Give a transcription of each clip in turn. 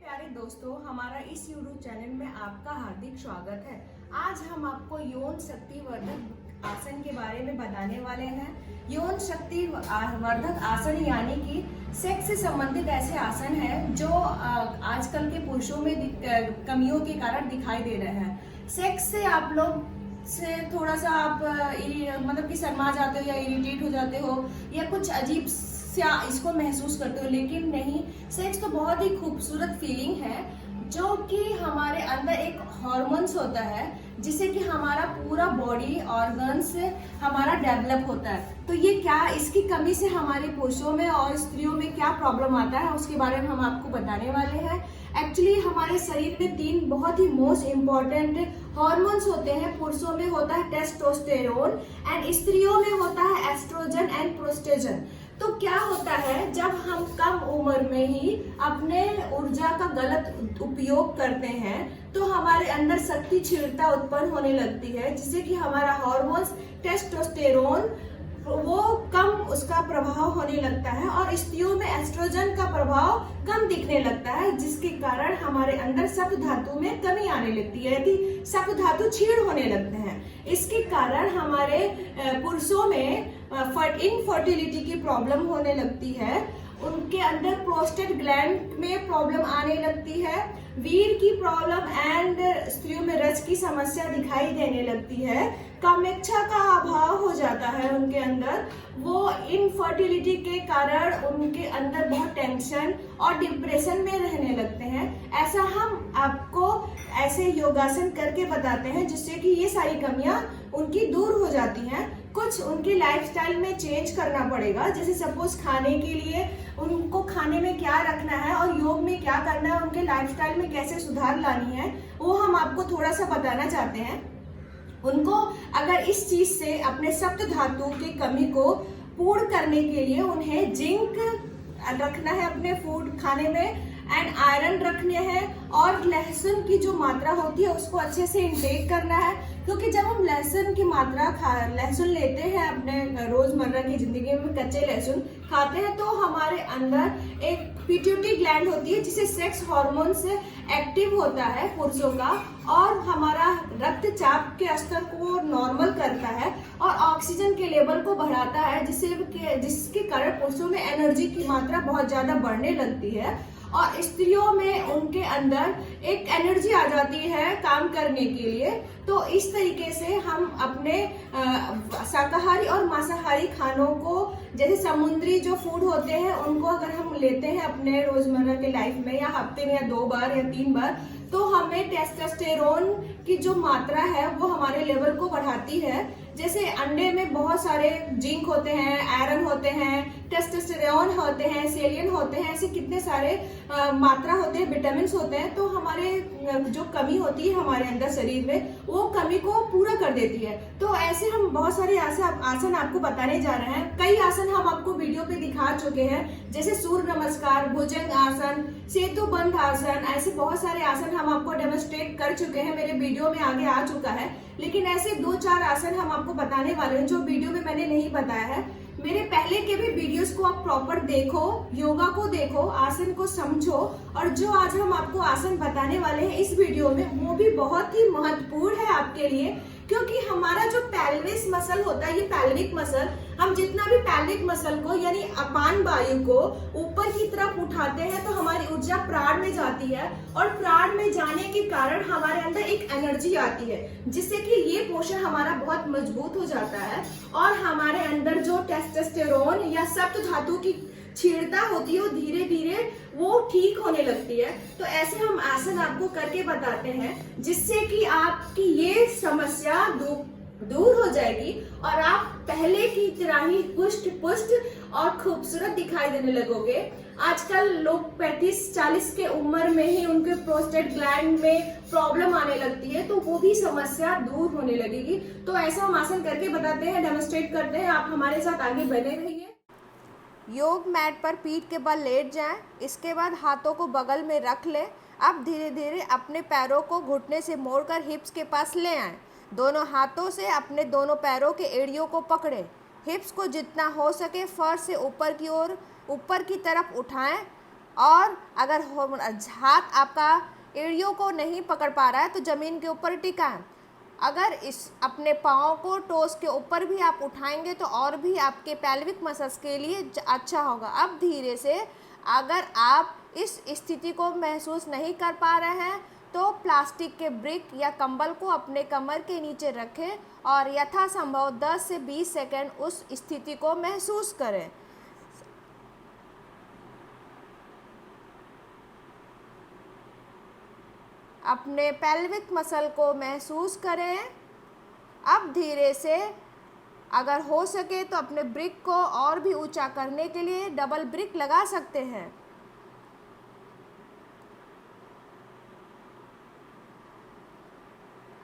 प्यारे दोस्तों, हमारा इस यूट्यूब चैनल में आपका हार्दिक स्वागत है। आज हम आपको यौन शक्तिवर्धक आसन के बारे में बताने वाले हैं। यौन शक्ति वर्धक आसन यानी कि सेक्स से संबंधित ऐसे आसन हैं जो आजकल के पुरुषों में कमियों के कारण दिखाई दे रहे हैं। सेक्स से आप लोग से थोड़ा सा आप मतलब कि शर्मा जाते हो या इरिटेट हो जाते हो या कुछ अजीब सा इसको महसूस करते हो, लेकिन नहीं, सेक्स तो बहुत ही खूबसूरत फीलिंग है जो कि हमारे अंदर एक हार्मोन्स होता है जिससे कि हमारा पूरा बॉडी ऑर्गन्स हमारा डेवलप होता है। तो ये क्या इसकी कमी से हमारे पुरुषों में और स्त्रियों में क्या प्रॉब्लम आता है उसके बारे में हम आपको बताने वाले हैं। एक्चुअली हमारे शरीर में 3 बहुत ही मोस्ट इम्पॉर्टेंट हार्मोन्स होते हैं। पुरुषों में होता है टेस्टोस्टेरोन एंड स्त्रियों में होता है एस्ट्रोजन एंड प्रोस्टेजन। तो क्या होता है, जब हम कम उम्र में ही अपने ऊर्जा का गलत उपयोग करते हैं तो हमारे अंदर शक्ति क्षीणता उत्पन्न होने लगती है, जिससे कि हमारा हार्मोन्स टेस्टोस्टेरोन वो कम उसका प्रभाव होने लगता है और स्त्रियों में एस्ट्रोजन का प्रभाव कम दिखने लगता है, जिसके कारण हमारे अंदर सप्त धातु में कमी आने लगती है, यदि सप्त धातु क्षीण होने लगते हैं। इसके कारण हमारे पुरुषों में इनफर्टिलिटी की प्रॉब्लम होने लगती है, उनके अंदर प्रोस्टेट ग्लैंड में प्रॉब्लम आने लगती है, वीर की प्रॉब्लम एंड स्त्रियों में रज की समस्या दिखाई देने लगती है, कामेच्छा का अभाव हो जाता है उनके अंदर। वो इनफर्टिलिटी के कारण उनके अंदर बहुत टेंशन और डिप्रेशन में रहने लगते हैं। ऐसा हम आपको ऐसे योगासन करके बताते हैं जिससे कि ये सारी कमियां उनकी दूर हो जाती हैं। कुछ उनकी लाइफस्टाइल में चेंज करना पड़ेगा, जैसे सपोज खाने के लिए उनको खाने में क्या रखना है और योग में क्या करना है, उनके लाइफस्टाइल में कैसे सुधार लानी है, वो हम आपको थोड़ा सा बताना चाहते हैं। उनको अगर इस चीज से अपने सप्त धातु की कमी को पूर्ण करने के लिए उन्हें जिंक रखना है अपने फूड खाने में एंड आयरन रखने हैं और लहसुन की जो मात्रा होती है उसको अच्छे से इंटेक करना है, क्योंकि जब हम लहसुन की मात्रा लहसुन लेते हैं अपने रोजमर्रा की जिंदगी में, कच्चे लहसुन खाते हैं तो हमारे अंदर एक पिट्यूटरी ग्लैंड होती है जिससे सेक्स हार्मोन से एक्टिव होता है पुरुषों का और हमारा रक्तचाप के स्तर को नॉर्मल करता है और ऑक्सीजन के लेवल को बढ़ाता है, जिसके कारण पुरुषों में एनर्जी की मात्रा बहुत ज्यादा बढ़ने लगती है और स्त्रियों में उनके अंदर एक एनर्जी आ जाती है काम करने के लिए। तो इस तरीके से हम अपने शाकाहारी और मांसाहारी खानों को, जैसे समुद्री जो फूड होते हैं उनको अगर हम लेते हैं अपने रोजमर्रा के लाइफ में या हफ्ते में या 2 बार या 3 बार, तो हमें टेस्टोस्टेरोन की जो मात्रा है वो हमारे लेवल को बढ़ाती है। जैसे अंडे में बहुत सारे जिंक होते हैं, आयरन होते हैं, टेस्टोस्टेरोन होते हैं, सेलियन होते हैं, ऐसे कितने सारे मात्रा होते हैं, विटामिन होते हैं। तो हमारे जो कमी होती है हमारे अंदर शरीर में वो कमी को पूरा कर देती है। तो ऐसे हम बहुत सारे आसन आपको बताने जा रहे हैं। कई आसन हम आपको वीडियो पे दिखा चुके हैं, जैसे सूर्य नमस्कार, भुजंग आसन, सेतु बंध आसन, ऐसे बहुत सारे आसन हम आपको डेमोन्स्ट्रेट कर चुके हैं, मेरे वीडियो में आगे आ चुका है। लेकिन ऐसे 2-4 आसन हम आपको बताने वाले हैं जो वीडियो में मैंने नहीं बताया है। मेरे पहले के भी वीडियोस को आप प्रॉपर देखो, योगा को देखो, आसन को समझो, और जो आज हम आपको आसन बताने वाले हैं इस वीडियो में वो भी बहुत ही महत्वपूर्ण है आपके लिए, क्योंकि हमारा जो पेल्विस मसल होता है, ये पेल्विक मसल, हम जितना भी पेल्विक मसल को यानी अपान वायु को ऊपर की तरफ उठाते हैं तो हमारी ऊर्जा प्राण में जाती है और प्राण में जाने के कारण हमारे अंदर एक एनर्जी आती है, जिससे कि ये पोषण हमारा बहुत मजबूत हो जाता है और हमारे अंदर जो टेस्टोस्टेरोन या सप्त धातु की क्षीणता होती है वो धीरे धीरे वो ठीक होने लगती है। तो ऐसे हम आसन आपको करके बताते हैं जिससे कि आपकी ये समस्या दूर हो जाएगी और आप पहले की तरह ही पुष्ट पुष्ट और खूबसूरत दिखाई देने लगोगे। आजकल लोग 35-40 के उम्र में ही उनके प्रोस्टेट ग्लैंड में प्रॉब्लम आने लगती है, तो वो भी समस्या दूर होने लगेगी। तो ऐसा हम आसन करके बताते हैं, डेमोन्स्ट्रेट करते हैं, आप हमारे साथ आगे बने रहिए। योग मैट पर पीठ के बल लेट जाएं। इसके बाद हाथों को बगल में रख लें। अब धीरे धीरे अपने पैरों को घुटने से मोड़कर हिप्स के पास ले आएं। दोनों हाथों से अपने दोनों पैरों के एड़ियों को पकड़ें। हिप्स को जितना हो सके फर्श से ऊपर की तरफ उठाएं। और अगर हाथ आपका एड़ियों को नहीं पकड़ पा रहा है तो ज़मीन के ऊपर टिकाएं। अगर इस अपने पाँव को टोस के ऊपर भी आप उठाएंगे तो और भी आपके पेल्विक मसल्स के लिए अच्छा होगा। अब धीरे से अगर आप इस स्थिति को महसूस नहीं कर पा रहे हैं तो प्लास्टिक के ब्रिक या कंबल को अपने कमर के नीचे रखें और यथासंभव 10 से 20 सेकंड उस स्थिति को महसूस करें। अपने पेल्विक मसल को महसूस करें। अब धीरे से अगर हो सके तो अपने ब्रिक को और भी ऊंचा करने के लिए डबल ब्रिक लगा सकते हैं।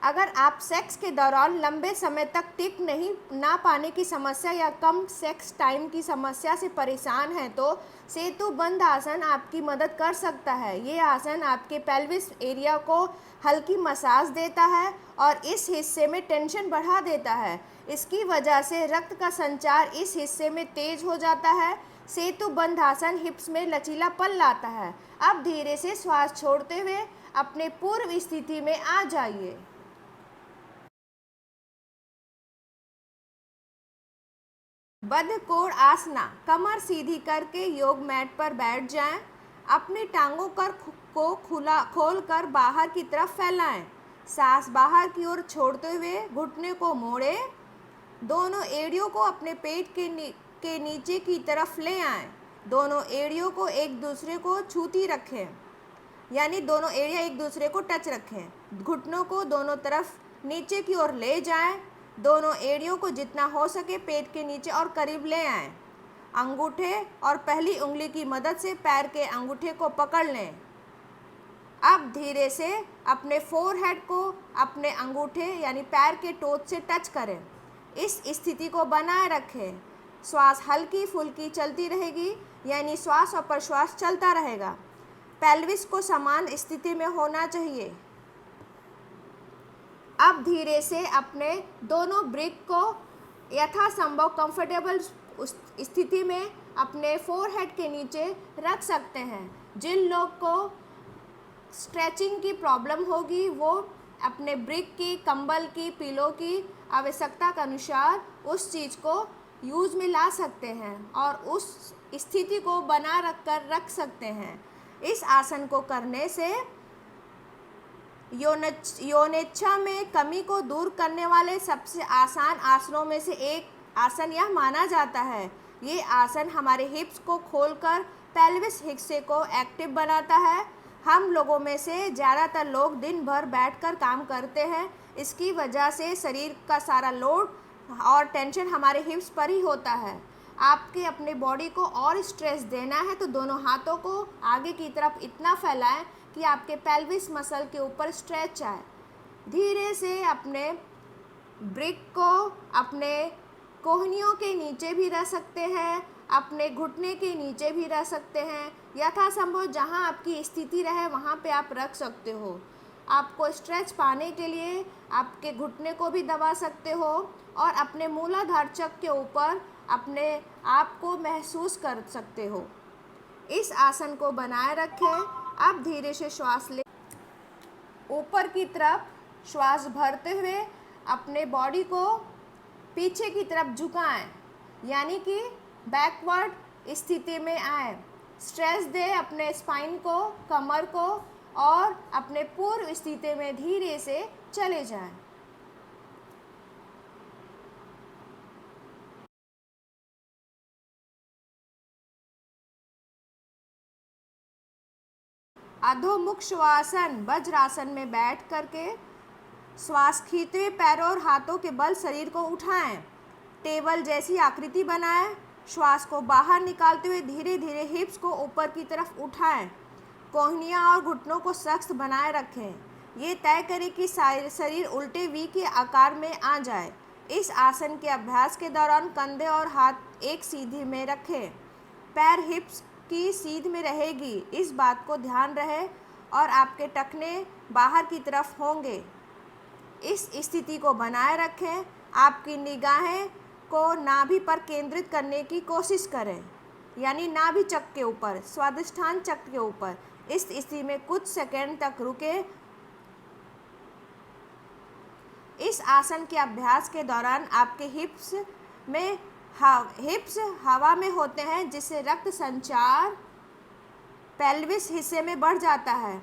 अगर आप सेक्स के दौरान लंबे समय तक टिक नहीं ना पाने की समस्या या कम सेक्स टाइम की समस्या से परेशान हैं तो सेतु बंद आसन आपकी मदद कर सकता है। ये आसन आपके पेल्विस एरिया को हल्की मसाज देता है और इस हिस्से में टेंशन बढ़ा देता है। इसकी वजह से रक्त का संचार इस हिस्से में तेज हो जाता है। सेतु बंद आसन हिप्स में लचीलापन लाता है। अब धीरे से श्वास छोड़ते हुए अपने पूर्व स्थिति में आ जाइए। बद्धकोण आसना, कमर सीधी करके योग मैट पर बैठ जाएं। अपनी टांगों को खोल कर बाहर की तरफ फैलाएं। सांस बाहर की ओर छोड़ते हुए घुटने को मोड़ें। दोनों एड़ियों को अपने पेट के नीचे की तरफ ले आएं। दोनों एड़ियों को एक दूसरे को छूती रखें, यानी दोनों एड़ियाँ एक दूसरे को टच रखें। घुटनों को दोनों तरफ नीचे की ओर ले जाएं। दोनों एड़ियों को जितना हो सके पेट के नीचे और करीब ले आएं। अंगूठे और पहली उंगली की मदद से पैर के अंगूठे को पकड़ लें। अब धीरे से अपने फोरहेड को अपने अंगूठे यानी पैर के टोच से टच करें। इस स्थिति को बनाए रखें। श्वास हल्की फुल्की चलती रहेगी, यानी श्वास और प्रश्वास चलता रहेगा। पेल्विस को समान स्थिति में होना चाहिए। अब धीरे से अपने दोनों ब्रिक को यथासंभव कंफर्टेबल स्थिति में अपने फोरहेड के नीचे रख सकते हैं। जिन लोग को स्ट्रेचिंग की प्रॉब्लम होगी वो अपने ब्रिक की, कंबल की, पिलो की आवश्यकता के अनुसार उस चीज़ को यूज में ला सकते हैं और उस स्थिति को बना रख सकते हैं। इस आसन को करने से यौनेच्छा में कमी को दूर करने वाले सबसे आसान आसनों में से एक आसन यह माना जाता है। ये आसन हमारे हिप्स को खोलकर पेल्विस हिस्से को एक्टिव बनाता है। हम लोगों में से ज़्यादातर लोग दिन भर बैठकर काम करते हैं। इसकी वजह से शरीर का सारा लोड और टेंशन हमारे हिप्स पर ही होता है। आपके अपने बॉडी को और स्ट्रेस देना है तो दोनों हाथों को आगे की तरफ इतना फैलाएं कि आपके पेल्विस मसल के ऊपर स्ट्रेच आए। धीरे से अपने ब्रिक को अपने कोहनियों के नीचे भी रख सकते हैं, अपने घुटने के नीचे भी रख सकते हैं। यथासंभव जहां आपकी स्थिति रहे वहां पे आप रख सकते हो। आपको स्ट्रेच पाने के लिए आपके घुटने को भी दबा सकते हो और अपने मूलाधार चक्र के ऊपर अपने आप को महसूस कर सकते हो। इस आसन को बनाए रखें। अब धीरे से श्वास ले ऊपर की तरफ श्वास भरते हुए अपने बॉडी को पीछे की तरफ झुकाएं, यानी कि बैकवर्ड स्थिति में आए। स्ट्रेच दें अपने स्पाइन को, कमर को और अपने पूर्व स्थिति में धीरे से चले जाएं। अधोमुख श्वासन वज्रासन में बैठ करके श्वास खींचते हुए पैरों और हाथों के बल शरीर को उठाएं। टेबल जैसी आकृति बनाएं। श्वास को बाहर निकालते हुए धीरे धीरे हिप्स को ऊपर की तरफ उठाएं। कोहनियां और घुटनों को सख्त बनाए रखें। ये तय करें कि शरीर उल्टे वी के आकार में आ जाए। इस आसन के अभ्यास के दौरान कंधे और हाथ एक सीधी में रखें। पैर हिप्स की सीध में रहेगी, इस बात को ध्यान रहे, और आपके टखने बाहर की तरफ होंगे। इस स्थिति को बनाए रखें। आपकी निगाहें को नाभि पर केंद्रित करने की कोशिश करें। यानी नाभि चक्र के ऊपर, स्वादिष्ठान चक्र के ऊपर। इस स्थिति में कुछ सेकंड तक रुके। इस आसन के अभ्यास के दौरान आपके हिप्स हवा में होते हैं, जिससे रक्त संचार पेल्विस हिस्से में बढ़ जाता है।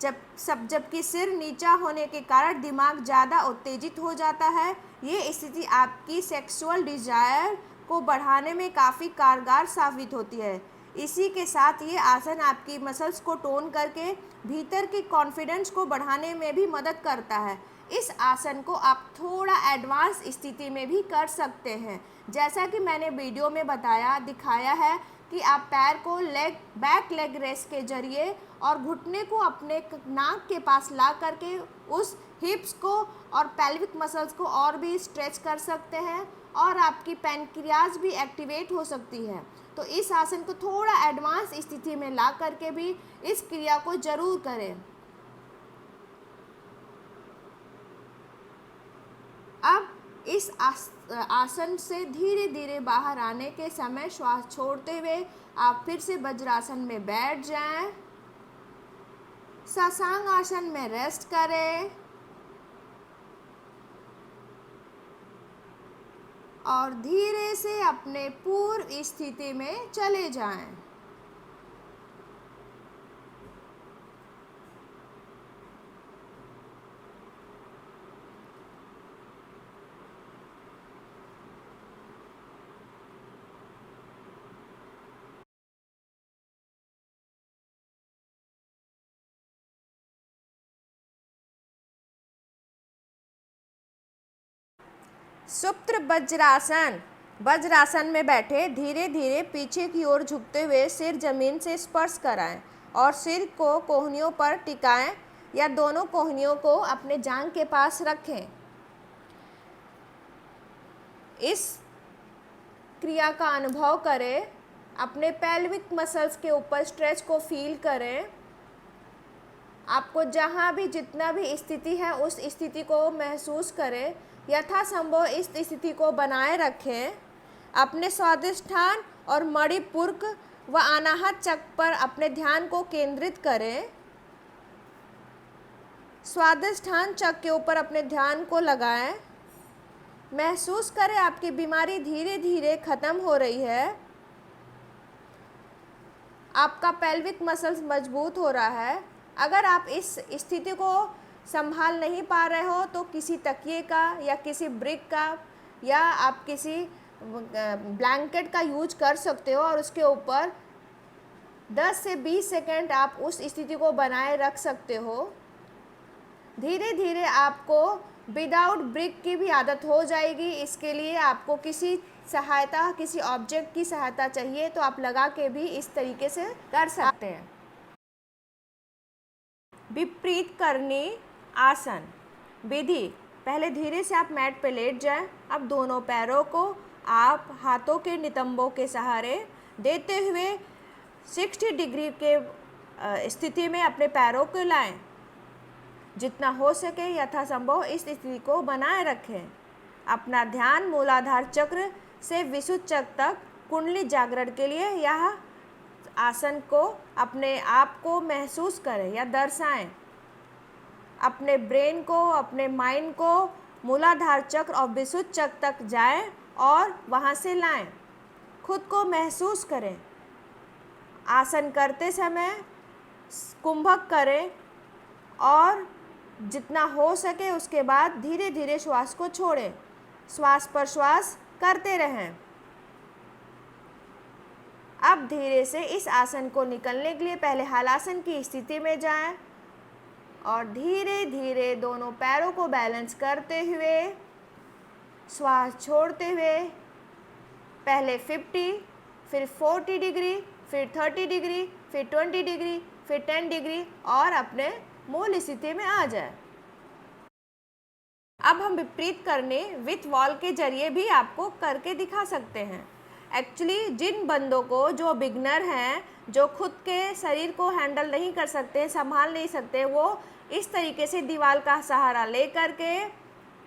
जबकि सिर नीचा होने के कारण दिमाग ज़्यादा उत्तेजित हो जाता है। ये स्थिति आपकी सेक्सुअल डिजायर को बढ़ाने में काफ़ी कारगर साबित होती है। इसी के साथ ये आसन आपकी मसल्स को टोन करके भीतर की कॉन्फिडेंस को बढ़ाने में भी मदद करता है। इस आसन को आप थोड़ा एडवांस स्थिति में भी कर सकते हैं। जैसा कि मैंने वीडियो में दिखाया है कि आप पैर को बैक लेग रेस्ट के जरिए और घुटने को अपने नाक के पास ला करके उस हिप्स को और पेल्विक मसल्स को और भी स्ट्रेच कर सकते हैं और आपकी पैनक्रियाज भी एक्टिवेट हो सकती है। तो इस आसन को थोड़ा एडवांस स्थिति में ला करके भी इस क्रिया को ज़रूर करें। अब इस आसन से धीरे धीरे बाहर आने के समय श्वास छोड़ते हुए आप फिर से वज्रासन में बैठ जाएं। साष्टांग आसन में रेस्ट करें और धीरे से अपने पूर्व स्थिति में चले जाएं। सुप्त वज्रासन। वज्रासन में बैठे धीरे धीरे पीछे की ओर झुकते हुए सिर जमीन से स्पर्श कराएं और सिर को कोहनियों पर टिकाएं या दोनों कोहनियों को अपने जांघ के पास रखें। इस क्रिया का अनुभव करें। अपने पेल्विक मसल्स के ऊपर स्ट्रेच को फील करें। आपको जहाँ भी जितना भी स्थिति है उस स्थिति को महसूस करें। यथासंभव इस स्थिति को बनाए रखें। अपने स्वादिष्ठान और मणिपुरक व अनाहत चक्र पर अपने ध्यान को केंद्रित करें। स्वादिष्ठान चक्र के ऊपर अपने ध्यान को लगाएं। महसूस करें आपकी बीमारी धीरे धीरे खत्म हो रही है। आपका पेल्विक मसल्स मजबूत हो रहा है। अगर आप इस स्थिति को संभाल नहीं पा रहे हो तो किसी तकिए का या किसी ब्रिक का या आप किसी ब्लैंकेट का यूज कर सकते हो और उसके ऊपर 10 से 20 सेकंड आप उस स्थिति को बनाए रख सकते हो। धीरे धीरे आपको विदाउट ब्रिक की भी आदत हो जाएगी। इसके लिए आपको किसी ऑब्जेक्ट की सहायता चाहिए तो आप लगा के भी इस तरीके से कर सकते हैं। विपरीत करनी आसन विधि। पहले धीरे से आप मैट पे लेट जाएं। अब दोनों पैरों को आप हाथों के नितंबों के सहारे देते हुए 60 डिग्री के स्थिति में अपने पैरों को लाएं। जितना हो सके यथासंभव इस स्थिति को बनाए रखें। अपना ध्यान मूलाधार चक्र से विशुद्ध चक्र तक कुंडली जागरण के लिए यह आसन को अपने आप को महसूस करें या दर्शाएं। अपने ब्रेन को, अपने माइंड को मूलाधार चक्र और विशुद्ध चक्र तक जाएं और वहां से लाएं। खुद को महसूस करें। आसन करते समय कुंभक करें और जितना हो सके उसके बाद धीरे धीरे श्वास को छोड़ें। श्वास पर श्वास करते रहें। अब धीरे से इस आसन को निकलने के लिए पहले हलासन की स्थिति में जाएं और धीरे धीरे दोनों पैरों को बैलेंस करते हुए श्वास छोड़ते हुए पहले 50, फिर 40 डिग्री, फिर 30 डिग्री, फिर 20 डिग्री, फिर 10 डिग्री और अपने मूल स्थिति में आ जाए। अब हम विपरीत करने विथ वॉल के जरिए भी आपको करके दिखा सकते हैं। एक्चुअली जिन बंदों को जो बिगनर हैं, जो खुद के शरीर को हैंडल नहीं कर सकते, संभाल नहीं सकते, वो इस तरीके से दीवार का सहारा ले करके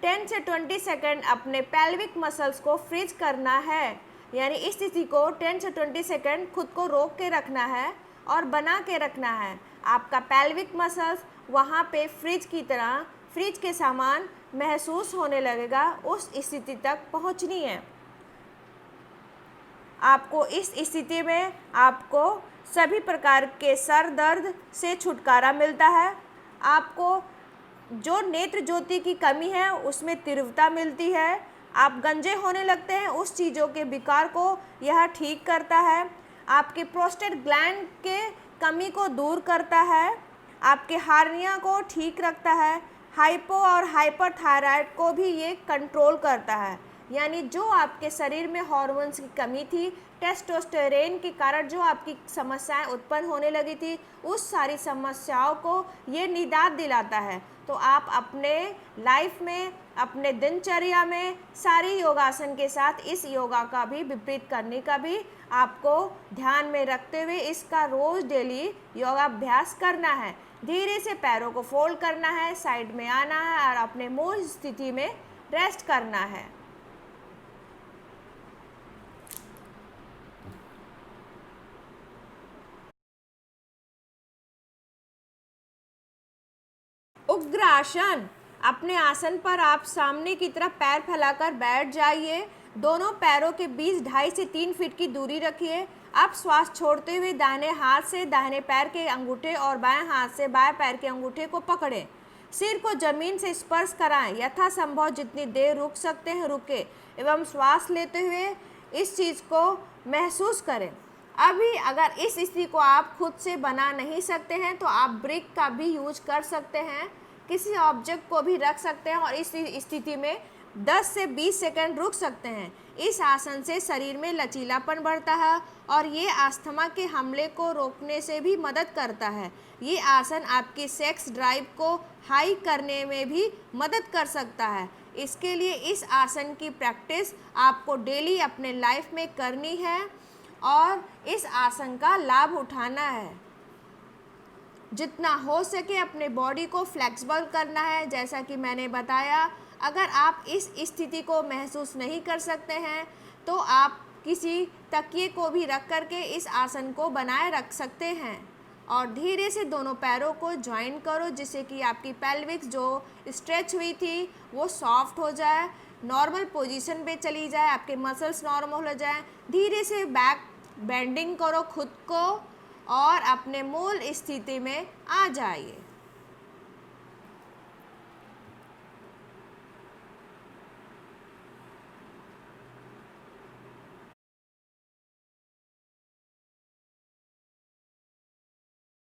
10 से 20 सेकंड अपने पेल्विक मसल्स को फ्रीज करना है। यानी इस स्थिति को 10 से 20 सेकंड खुद को रोक के रखना है और बना के रखना है। आपका पेल्विक मसल्स वहाँ पे फ्रिज की तरह, फ्रिज के समान महसूस होने लगेगा, उस स्थिति तक पहुँचनी है। आपको इस स्थिति में आपको सभी प्रकार के सर दर्द से छुटकारा मिलता है। आपको जो नेत्र ज्योति की कमी है उसमें तीव्रता मिलती है। आप गंजे होने लगते हैं, उस चीज़ों के विकार को यह ठीक करता है। आपके प्रोस्टेट ग्लैंड के कमी को दूर करता है। आपके हार्निया को ठीक रखता है। हाइपो और हाइपरथायराइड को भी ये कंट्रोल करता है। यानी जो आपके शरीर में हार्मोन्स की कमी थी, टेस्टोस्टेरोन के कारण जो आपकी समस्याएं उत्पन्न होने लगी थी, उस सारी समस्याओं को ये निदान दिलाता है। तो आप अपने लाइफ में, अपने दिनचर्या में सारी योगासन के साथ इस योगा का भी विपरीत करने का भी आपको ध्यान में रखते हुए इसका रोज़ डेली योगाभ्यास करना है। धीरे से पैरों को फोल्ड करना है, साइड में आना है और अपने मूल स्थिति में रेस्ट करना है। उग्र आसन। अपने आसन पर आप सामने की तरफ पैर फैलाकर बैठ जाइए। दोनों पैरों के बीच 2.5 से 3 फीट की दूरी रखिए। आप श्वास छोड़ते हुए दाहिने हाथ से दाहिने पैर के अंगूठे और बाएं हाथ से बाएं पैर के अंगूठे को पकड़ें। सिर को जमीन से स्पर्श कराएं। यथासंभव जितनी देर रुक सकते हैं रुके एवं श्वास लेते हुए इस चीज़ को महसूस करें। अभी अगर इस स्थिति को आप खुद से बना नहीं सकते हैं तो आप ब्रिक का भी यूज कर सकते हैं, किसी ऑब्जेक्ट को भी रख सकते हैं और इस स्थिति में 10 से 20 सेकंड रुक सकते हैं। इस आसन से शरीर में लचीलापन बढ़ता है और ये अस्थमा के हमले को रोकने से भी मदद करता है। ये आसन आपकी सेक्स ड्राइव को हाई करने में भी मदद कर सकता है। इसके लिए इस आसन की प्रैक्टिस आपको डेली अपने लाइफ में करनी है और इस आसन का लाभ उठाना है। जितना हो सके अपने बॉडी को फ्लेक्सिबल करना है। जैसा कि मैंने बताया, अगर आप इस स्थिति को महसूस नहीं कर सकते हैं तो आप किसी तकिए को भी रख करके इस आसन को बनाए रख सकते हैं और धीरे से दोनों पैरों को ज्वाइन करो जिससे कि आपकी पेल्विक्स जो स्ट्रेच हुई थी वो सॉफ्ट हो जाए, नॉर्मल पोजीशन पे चली जाए, आपके मसल्स नॉर्मल हो जाए। धीरे से बैक बेंडिंग करो खुद को और अपने मूल स्थिति में आ जाइए।